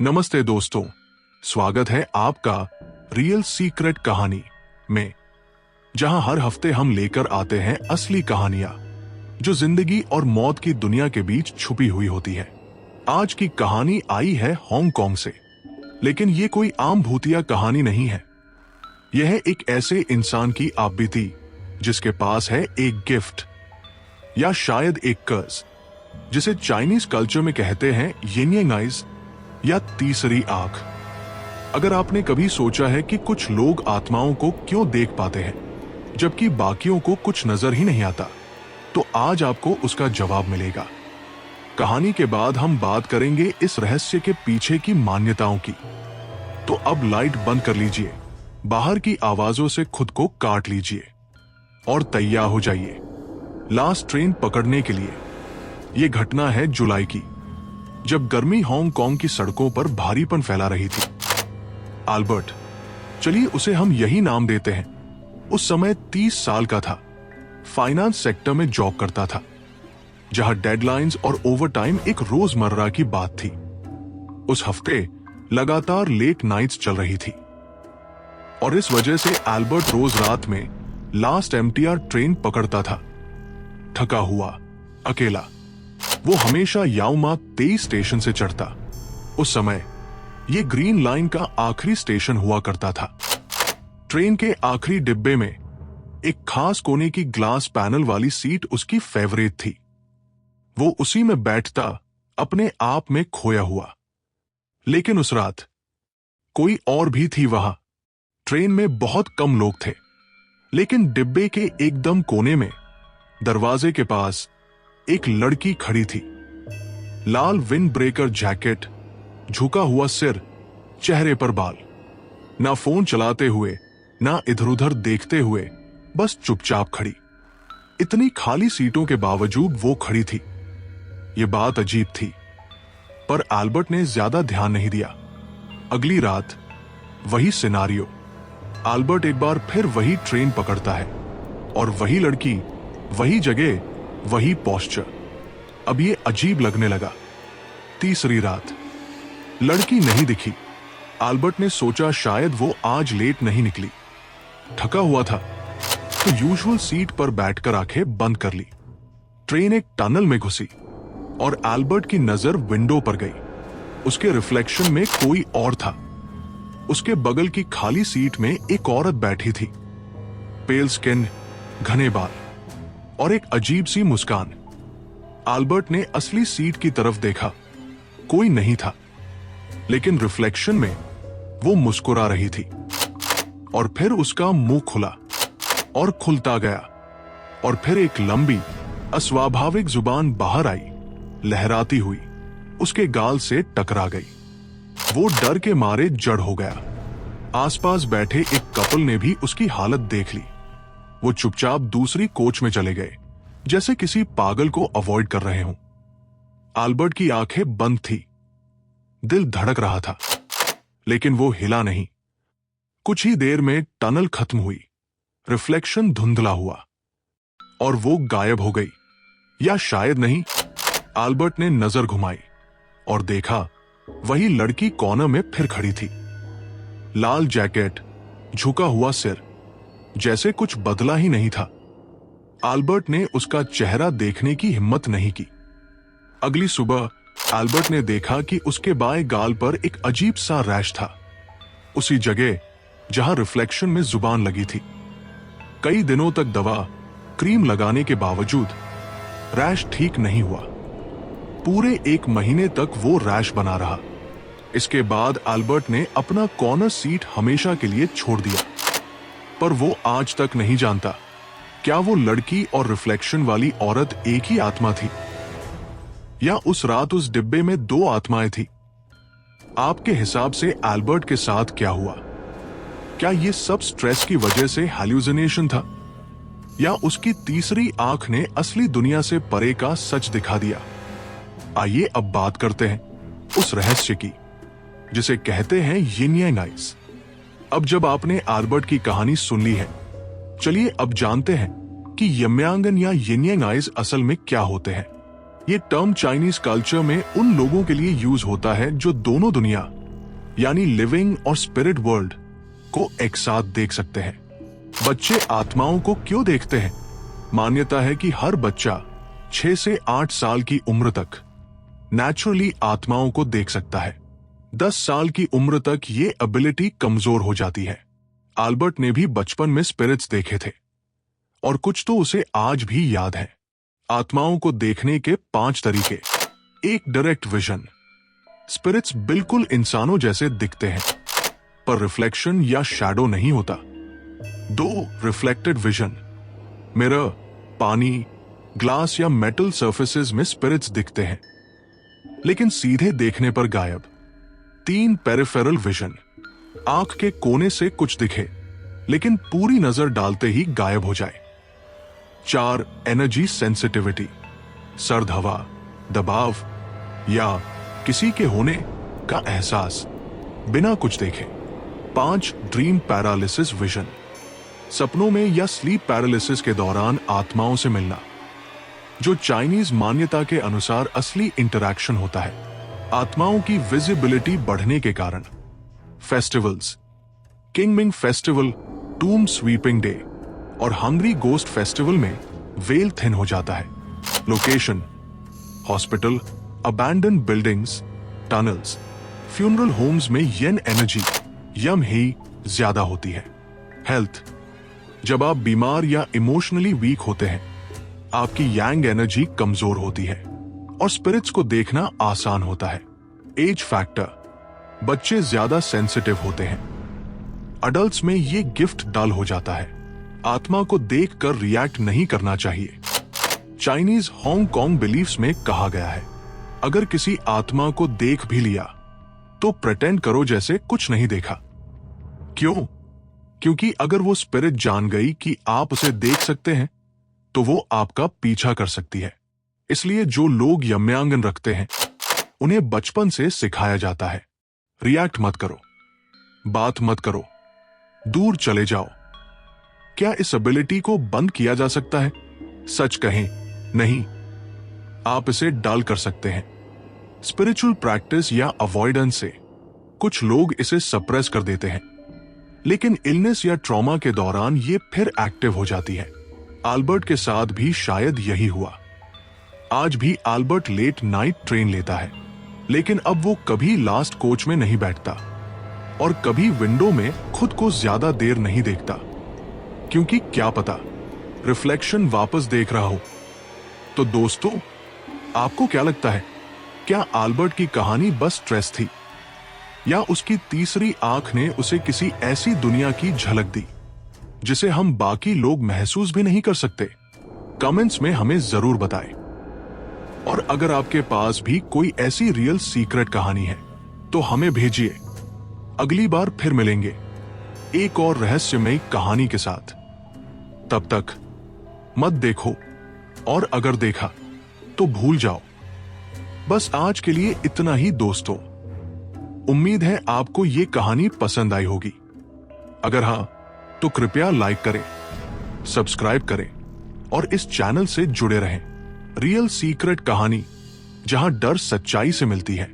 नमस्ते दोस्तों, स्वागत है आपका रियल सीक्रेट कहानी में, जहां हर हफ्ते हम लेकर आते हैं असली कहानियां जो जिंदगी और मौत की दुनिया के बीच छुपी हुई होती है। आज की कहानी आई है हांगकांग से, लेकिन ये कोई आम भूतिया कहानी नहीं है। यह है एक ऐसे इंसान की आप बीती जिसके पास है एक गिफ्ट या शायद एक कर्ज, जिसे चाइनीज कल्चर में कहते हैं यिन यांग आइज या तीसरी आंख। अगर आपने कभी सोचा है कि कुछ लोग आत्माओं को क्यों देख पाते हैं जबकि बाकियों को कुछ नजर ही नहीं आता, तो आज आपको उसका जवाब मिलेगा। कहानी के बाद हम बात करेंगे इस रहस्य के पीछे की मान्यताओं की। तो अब लाइट बंद कर लीजिए, बाहर की आवाजों से खुद को काट लीजिए और तैयार हो जाइए लास्ट ट्रेन पकड़ने के लिए। यह घटना है जुलाई की, जब गर्मी हांगकांग की सड़कों पर भारीपन फैला रही थी। अल्बर्ट, चलिए उसे हम यही नाम देते हैं, उस समय 30 साल का था। फाइनेंस सेक्टर में जॉब करता था, जहां डेडलाइंस और ओवरटाइम एक रोजमर्रा की बात थी। उस हफ्ते लगातार लेट नाइट्स चल रही थी और इस वजह से अल्बर्ट रोज रात में लास्ट एमटीआर ट्रेन पकड़ता था, थका हुआ, अकेला। वो हमेशा याओमा 23 स्टेशन से चढ़ता। उस समय ये ग्रीन लाइन का आखिरी स्टेशन हुआ करता था। ट्रेन के आखिरी डिब्बे में एक खास कोने की ग्लास पैनल वाली सीट उसकी फेवरेट थी। वो उसी में बैठता, अपने आप में खोया हुआ। लेकिन उस रात कोई और भी थी वहां। ट्रेन में बहुत कम लोग थे, लेकिन डिब्बे के एकदम कोने में दरवाजे के पास एक लड़की खड़ी थी। लाल विंड ब्रेकर जैकेट, झुका हुआ सिर, चेहरे पर बाल। ना फोन चलाते हुए, ना इधर उधर देखते हुए, बस चुपचाप खड़ी। इतनी खाली सीटों के बावजूद वो खड़ी थी। ये बात अजीब थी, पर अल्बर्ट ने ज्यादा ध्यान नहीं दिया। अगली रात वही सिनारियो। अल्बर्ट एक बार फिर वही ट्रेन पकड़ता है और वही लड़की, वही जगह, वही पोस्चर। अब ये अजीब लगने लगा। तीसरी रात लड़की नहीं दिखी। अल्बर्ट ने सोचा शायद वो आज लेट नहीं निकली। थका हुआ था तो यूजुअल सीट पर बैठकर आंखें बंद कर ली। ट्रेन एक टनल में घुसी और अल्बर्ट की नजर विंडो पर गई। उसके रिफ्लेक्शन में कोई और था। उसके बगल की खाली सीट में एक औरत बैठी थी, पेल स्किन, घने बाल और एक अजीब सी मुस्कान। अल्बर्ट ने असली सीट की तरफ देखा, कोई नहीं था, लेकिन रिफ्लेक्शन में वो मुस्कुरा रही थी। और फिर उसका मुंह खुला और खुलता गया, और फिर एक लंबी, अस्वाभाविक जुबान बाहर आई, लहराती हुई उसके गाल से टकरा गई। वो डर के मारे जड़ हो गया। आसपास बैठे एक कपल ने भी उसकी हालत देख ली। वो चुपचाप दूसरी कोच में चले गए, जैसे किसी पागल को अवॉइड कर रहे हों। अल्बर्ट की आंखें बंद थी, दिल धड़क रहा था, लेकिन वो हिला नहीं। कुछ ही देर में टनल खत्म हुई, रिफ्लेक्शन धुंधला हुआ और वो गायब हो गई। या शायद नहीं। अल्बर्ट ने नजर घुमाई और देखा वही लड़की कॉर्नर में फिर खड़ी थी। लाल जैकेट, झुका हुआ सिर, जैसे कुछ बदला ही नहीं था। अल्बर्ट ने उसका चेहरा देखने की हिम्मत नहीं की। अगली सुबह अल्बर्ट ने देखा कि उसके बाएं गाल पर एक अजीब सा रैश था, उसी जगह जहां रिफ्लेक्शन में जुबान लगी थी। कई दिनों तक दवा, क्रीम लगाने के बावजूद रैश ठीक नहीं हुआ। पूरे 1 महीने तक वो रैश बना रहा। इसके बाद अल्बर्ट ने अपना कॉर्नर सीट हमेशा के लिए छोड़ दिया। पर वो आज तक नहीं जानता, क्या वो लड़की और रिफ्लेक्शन वाली औरत एक ही आत्मा थी, या उस रात उस डिब्बे में 2 आत्माएं थी। आपके हिसाब से अल्बर्ट के साथ क्या हुआ? क्या ये सब स्ट्रेस की वजह से हैल्यूसिनेशन था, या उसकी तीसरी आंख ने असली दुनिया से परे का सच दिखा दिया? आइए अब बात करते हैं उस रहस्य की, जिसे कहते हैं यिन यांग आइज। अब जब आपने अल्बर्ट की कहानी सुन ली है, चलिए अब जानते हैं कि यमयांगन या यिन यांग आइज असल में क्या होते हैं। ये टर्म चाइनीज कल्चर में उन लोगों के लिए यूज होता है जो दोनों दुनिया यानी लिविंग और स्पिरिट वर्ल्ड को एक साथ देख सकते हैं। बच्चे आत्माओं को क्यों देखते हैं? मान्यता है कि हर बच्चा 6 से 8 साल की उम्र तक नेचुरली आत्माओं को देख सकता है। 10 साल की उम्र तक ये एबिलिटी कमजोर हो जाती है। अल्बर्ट ने भी बचपन में स्पिरिट्स देखे थे और कुछ तो उसे आज भी याद है। आत्माओं को देखने के 5 तरीके। 1. Direct vision. स्पिरिट्स बिल्कुल इंसानों जैसे दिखते हैं पर रिफ्लेक्शन या शैडो नहीं होता। 2. Reflected vision. मिरर, पानी, ग्लास या मेटल सर्फेसेस में स्पिरिट्स दिखते हैं लेकिन सीधे देखने पर गायब। 3. Peripheral vision. आंख के कोने से कुछ दिखे लेकिन पूरी नजर डालते ही गायब हो जाए। 4. Energy sensitivity. सर्द हवा, दबाव या किसी के होने का एहसास बिना कुछ देखे। 5. Dream paralysis vision. सपनों में या स्लीप पैरालिसिस के दौरान आत्माओं से मिलना, जो चाइनीज मान्यता के अनुसार असली इंटरैक्शन होता है। आत्माओं की विजिबिलिटी बढ़ने के कारण festivals, Qingming festival, tomb sweeping day और हंग्री गोस्ट फेस्टिवल में वेल थिन हो जाता है। Location: hospital, abandon buildings, tunnels, funeral homes में येन एनर्जी यम ही ज्यादा होती है। हेल्थ: जब आप बीमार या इमोशनली वीक होते हैं, आपकी यांग एनर्जी कमजोर होती है और स्पिरिट्स को देखना आसान होता है। एज फैक्टर: बच्चे ज्यादा सेंसिटिव होते हैं। अडल्ट्स में ये गिफ्ट डल हो जाता है। आत्मा को देखकर रिएक्ट नहीं करना चाहिए। चाइनीज हांगकांग बिलीफ्स में कहा गया है, अगर किसी आत्मा को देख भी लिया तो प्रिटेंड करो जैसे कुछ नहीं देखा। क्यों? क्योंकि अगर वो स्पिरिट जान गई कि आप उसे देख सकते हैं तो वो आपका पीछा कर सकती है। इसलिए जो लोग यम्यांगन रखते हैं उन्हें बचपन से सिखाया जाता है, रिएक्ट मत करो, बात मत करो, दूर चले जाओ। क्या इस एबिलिटी को बंद किया जा सकता है? सच कहें, नहीं। आप इसे डाल कर सकते हैं। स्पिरिचुअल प्रैक्टिस या अवॉइडेंस से कुछ लोग इसे सप्रेस कर देते हैं, लेकिन इलनेस या ट्रॉमा के दौरान ये फिर एक्टिव हो जाती है। अल्बर्ट के साथ भी शायद यही हुआ। आज भी अल्बर्ट लेट नाइट ट्रेन लेता है, लेकिन अब वो कभी लास्ट कोच में नहीं बैठता और कभी विंडो में खुद को ज्यादा देर नहीं देखता, क्योंकि क्या पता रिफ्लेक्शन वापस देख रहा हो। तो दोस्तों, आपको क्या लगता है, क्या अल्बर्ट की कहानी बस स्ट्रेस थी या उसकी तीसरी आंख ने उसे किसी ऐसी दुनिया की झलक दी जिसे हम बाकी लोग महसूस भी नहीं कर सकते? कमेंट्स में हमें जरूर बताएं। और अगर आपके पास भी कोई ऐसी रियल सीक्रेट कहानी है तो हमें भेजिए। अगली बार फिर मिलेंगे एक और रहस्यमयी कहानी के साथ। तब तक मत देखो, और अगर देखा तो भूल जाओ। बस आज के लिए इतना ही दोस्तों। उम्मीद है आपको ये कहानी पसंद आई होगी। अगर हां तो कृपया लाइक करें, सब्सक्राइब करें और इस चैनल से जुड़े रहें। रियल सीक्रेट कहानी, जहां डर सच्चाई से मिलती है।